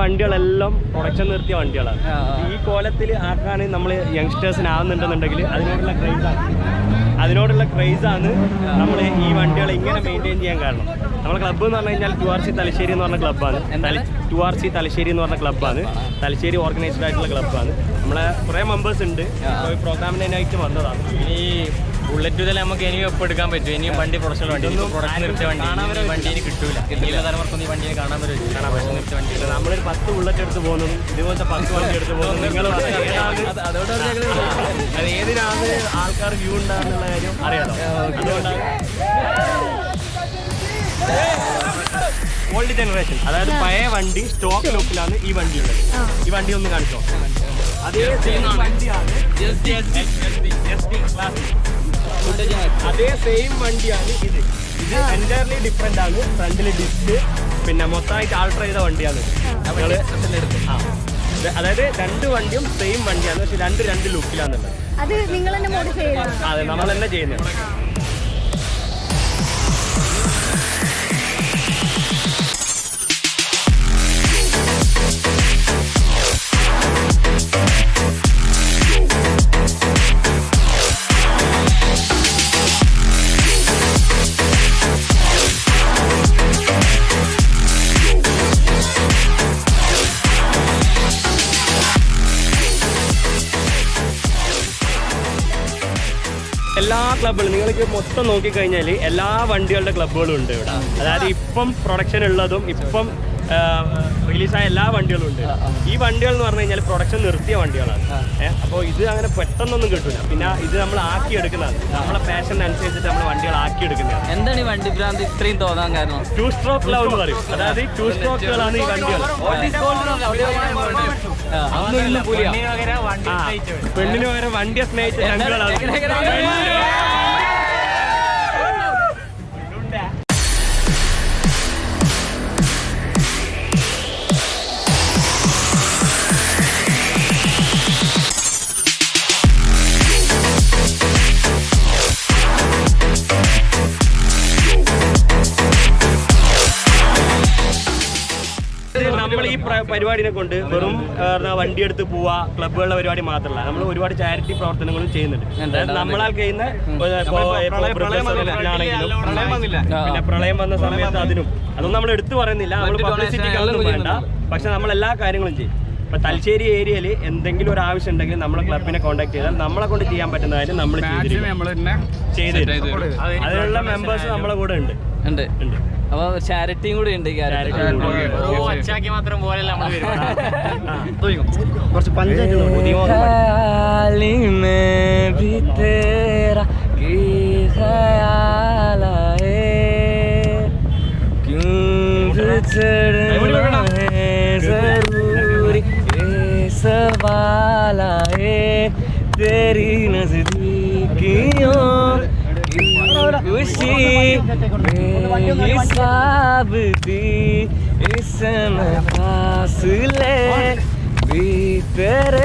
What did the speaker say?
വണ്ടികളെല്ലാം production നിർത്തിയ വണ്ടികളാണ്. ഈ കോലത്തിൽ ആക്കാൻ നമ്മൾ യങ്സ്റ്റേഴ്സിനാവുന്നുണ്ടെന്നുണ്ടെങ്കിൽ അതിനോടുള്ള ക്രൈസാണ് നമ്മൾ ഈ വണ്ടികളെ ഇങ്ങനെ മെയിൻറ്റെയിൻ ചെയ്യാൻ കാരണം. നമ്മളെ ക്ലബ്ബ് എന്ന് പറഞ്ഞു കഴിഞ്ഞാൽ 2RC തലശ്ശേരി എന്ന് പറഞ്ഞ ക്ലബ്ബാണ്. 2RC തലശ്ശേരി എന്ന് പറഞ്ഞ ക്ലബ്ബാണ്. തലശ്ശേരി ഓർഗനൈസ്ഡ് ആയിട്ടുള്ള ക്ലബ്ബാണ്. നമ്മളെ കുറേ മെമ്പേഴ്സ് ഉണ്ട്. പ്രോഗ്രാമിനായിട്ട് വന്നതാണ്. ഈ ബുള്ളറ്റ് മുതൽ നമുക്ക് ഇനിയും ഒപ്പം എടുക്കാൻ പറ്റും. ഇനിയും വണ്ടി പ്രൊഡക്ഷൻ വണ്ടി പ്രൊഡക്ഷൻ നിർത്തിയ വണ്ടിന് കിട്ടൂല. കിട്ടിയ തലമുറക്കൊന്നും ഈ വണ്ടിയെ കാണാൻ പറ്റും. നിർത്തിയ വണ്ടി നമ്മളൊരു 10 ബുള്ളറ്റ് എടുത്ത് പോകുന്നതും ഇതുപോലത്തെ 10 വണ്ടി എടുത്ത് പോകുന്നതും നിങ്ങളോട് അത് ഏതിനാണ് ആൾക്കാർ വ്യൂ ഉണ്ടാകുന്നുള്ള കാര്യം അറിയാലോ. അതുകൊണ്ടാണ് ഓൾഡ് ജനറേഷൻ, അതായത് പഴയ വണ്ടി സ്റ്റോക്ക് ലുക്കിലാണ് ഈ വണ്ടി ഉള്ളത്. ഈ വണ്ടി ഒന്ന് കാണിച്ചോ. അതേ സെയിം വണ്ടിയാണ്, അതേ സെയിം വണ്ടിയാണ് ഇത്. ഇത് എൻറ്റയർലി ഡിഫറെന്റ് ആണ്. ഫ്രണ്ടിൽ ഡിസ്ക്, പിന്നെ മൊത്തമായിട്ട് ആൾട്ടർ ചെയ്ത വണ്ടിയാണ്. അതായത് രണ്ട് വണ്ടിയും സെയിം വണ്ടിയാണ്, പക്ഷെ രണ്ട് ലുക്കിലാന്നുള്ളത്. അതെ, നമ്മൾ തന്നെ ചെയ്യുന്നത്. എല്ലാ ക്ലബ്ബുകളും നിങ്ങൾക്ക് മൊത്തം നോക്കിക്കഴിഞ്ഞാൽ എല്ലാ വണ്ടികളുടെ ക്ലബ്ബുകളും ഉണ്ട് ഇവിടെ. അതായത് ഇപ്പം പ്രൊഡക്ഷൻ ഉള്ളതും ഇപ്പം റിലീസായ എല്ലാ വണ്ടികളും ഉണ്ട്. ഈ വണ്ടികൾ എന്ന് പറഞ്ഞു കഴിഞ്ഞാൽ പ്രൊഡക്ഷൻ നിർത്തിയ വണ്ടികളാണ്. അപ്പോൾ ഇത് അങ്ങനെ പെട്ടെന്നൊന്നും കിട്ടില്ല. പിന്നെ ഇത് നമ്മൾ ആക്കിയെടുക്കുന്നതാണ്. നമ്മളെ പാഷനനുസരിച്ചിട്ട് നമ്മൾ വണ്ടികൾ ആക്കിയെടുക്കുന്നതാണ്. എന്താണ് ഈ വണ്ടി ഭ്രാന്ത് ഇത്രയും തോന്നാൻ കാരണം? 2 സ്ട്രോക്ക് ലവ് എന്ന് പറയും. അതായത് 2 സ്ട്രോക്കുകളാണ് ഈ വണ്ടികൾ. പെണ്ണിന് പകരം വണ്ടിയെ സ്നേഹിച്ച ഞങ്ങളാണ്. നമ്മൾ ഈ പരിപാടിനെ കൊണ്ട് വെറും വണ്ടിയെടുത്ത് പോവാ ക്ലബ്ബുകളുടെ പരിപാടി മാത്രമല്ല, നമ്മൾ ഒരുപാട് ചാരിറ്റി പ്രവർത്തനങ്ങളും ചെയ്യുന്നുണ്ട്. അതായത് നമ്മളാൽ കഴിയുന്ന പിന്നെ പ്രളയം വന്ന സമയത്ത് അതൊന്നും നമ്മൾ എടുത്തു പറയുന്നില്ല, നമ്മൾ പബ്ലിസിറ്റിക്കൊന്നും വേണ്ട. പക്ഷെ നമ്മൾ എല്ലാ കാര്യങ്ങളും ചെയ്യും. ഇപ്പൊ തലശ്ശേരി ഏരിയയിൽ എന്തെങ്കിലും ഒരു ആവശ്യം ഉണ്ടെങ്കിൽ നമ്മളെ ക്ലബിനെ കോൺടാക്ട് ചെയ്താൽ നമ്മളെ കൊണ്ട് ചെയ്യാൻ പറ്റുന്ന കാര്യം നമ്മൾ ചെയ്തിട്ടുണ്ട്. അതിനുള്ള മെമ്പേഴ്സ് നമ്മളെ കൂടെ ഉണ്ട്. അപ്പൊ ചാരിറ്റിയും കൂടി ഉണ്ട്. മാത്രം പോലെ കുറച്ച് പഞ്ചായത്ത് तेरी नजदीकियों खुशी बेहिसाब थी, इसमें फासले भी तेरे